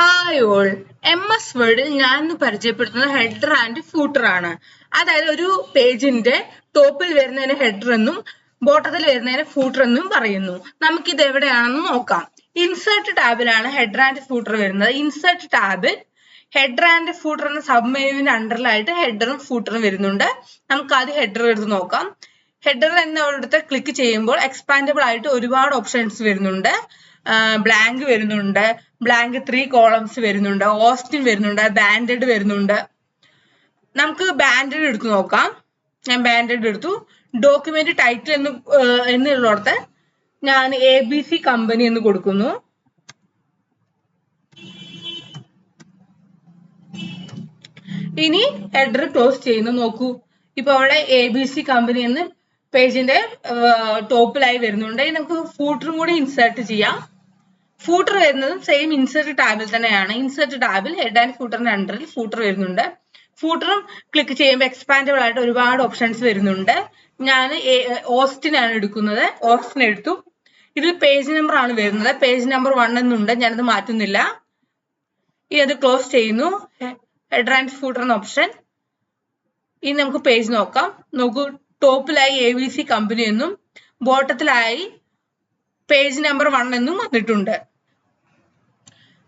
Hi all MS വേർഡിൽ ഞാൻ ഇന്ന് പരിചയപ്പെടുത്തുന്നത് ഹെഡർ ആൻഡ് ഫൂട്ടർ ആണ്. അതായത് ഒരു പേജിന്റെ ടോപ്പിൽ വരുന്നതിന് ഹെഡർ എന്നും ബോട്ടത്തിൽ വരുന്നതിന് ഫൂട്ടർ എന്നും പറയുന്നു. നമുക്കിത് എവിടെയാണെന്ന് നോക്കാം. ഇൻസേർട്ട് ടാബിലാണ് ഹെഡർ ആൻഡ് ഫൂട്ടർ വരുന്നത്. ഇൻസേർട്ട് ടാബിൽ ഹെഡർ ആൻഡ് ഫൂട്ടർ എന്ന സബ് മെനുവിന്റെ അണ്ടറിലായിട്ട് ഹെഡറും ഫൂട്ടറും വരുന്നുണ്ട്. നമുക്ക് ആദ്യം ഹെഡർ എടുത്ത് നോക്കാം. ഹെഡർ എന്നിടത്ത് ക്ലിക്ക് ചെയ്യുമ്പോൾ എക്സ്പാൻഡബിൾ ആയിട്ട് ഒരുപാട് ഓപ്ഷൻസ് വരുന്നുണ്ട്. ബ്ലാങ്ക് വരുന്നുണ്ട്, ബ്ലാങ്ക് 3 കോളംസ് വരുന്നുണ്ട്, ഓസ്റ്റിൻ വരുന്നുണ്ട്, ബാൻഡഡ് വരുന്നുണ്ട്. നമുക്ക് ബാൻഡഡ് എടുത്തു നോക്കാം. ഞാൻ ബാൻഡഡ് എടുത്തു. ഡോക്യുമെന്റ് ടൈറ്റിൽ എന്നുള്ളിടത്ത് ഞാൻ ABC കമ്പനി എന്ന് കൊടുക്കുന്നു. ഇനി ഹെഡർ ക്ലോസ് ചെയ്യുന്നു. നോക്കൂ, ഇപ്പൊ അവിടെ ABC കമ്പനി എന്ന് പേജിന്റെ ടോപ്പിലായി വരുന്നുണ്ട്. നമുക്ക് ഫൂട്ടറും കൂടി ഇൻസേർട്ട് ചെയ്യാം. ഫൂട്ടർ വരുന്നതും സെയിം ഇൻസേർട്ട് ടാബിൽ തന്നെയാണ്. ഇൻസേർട്ട് ടാബിൽ ഹെഡ് ആൻഡ് ഫൂട്ടറിന്റെ അണ്ടറിൽ ഫൂട്ടർ വരുന്നുണ്ട്. ഫൂട്ടറും ക്ലിക്ക് ചെയ്യുമ്പോൾ എക്സ്പാൻഡബിൾ ആയിട്ട് ഒരുപാട് ഓപ്ഷൻസ് വരുന്നുണ്ട്. ഞാൻ ഓസ്റ്റിൻ ആണ് എടുക്കുന്നത്. ഓസ്റ്റിൻ എടുത്തു. ഇതിൽ പേജ് നമ്പർ ആണ് വരുന്നത്. പേജ് നമ്പർ 1 എന്നുണ്ട്. ഞാനത് മാറ്റുന്നില്ല. ഇനി അത് ക്ലോസ് ചെയ്യുന്നു. ഹെഡർ ആൻഡ് ഫൂട്ടർ എന്ന ഓപ്ഷൻ. ഇനി നമുക്ക് പേജ് നോക്കാം. നോക്കൂ, ടോപ്പിലായി ABC കമ്പനി എന്നും ബോട്ടത്തിലായി പേജ് നമ്പർ 1 എന്നും വന്നിട്ടുണ്ട്.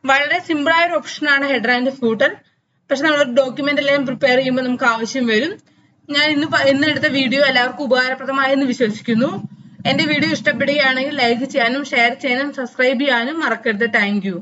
വളരെ സിമ്പിൾ ആയ ഒരു ഓപ്ഷനാണ് ഹെഡർ ആൻഡ് ഫൂട്ടർ. പക്ഷെ നമ്മൾ ഡോക്യുമെന്റ് എല്ലാം പ്രിപ്പയർ ചെയ്യുമ്പോൾ നമുക്ക് ആവശ്യം വരും. ഞാൻ ഇന്ന് എടുത്ത വീഡിയോ എല്ലാവർക്കും ഉപകാരപ്രദമായെന്ന് വിശ്വസിക്കുന്നു. എന്റെ വീഡിയോ ഇഷ്ടപ്പെടുകയാണെങ്കിൽ ലൈക്ക് ചെയ്യാനും ഷെയർ ചെയ്യാനും സബ്സ്ക്രൈബ് ചെയ്യാനും മറക്കരുത്. Thank you.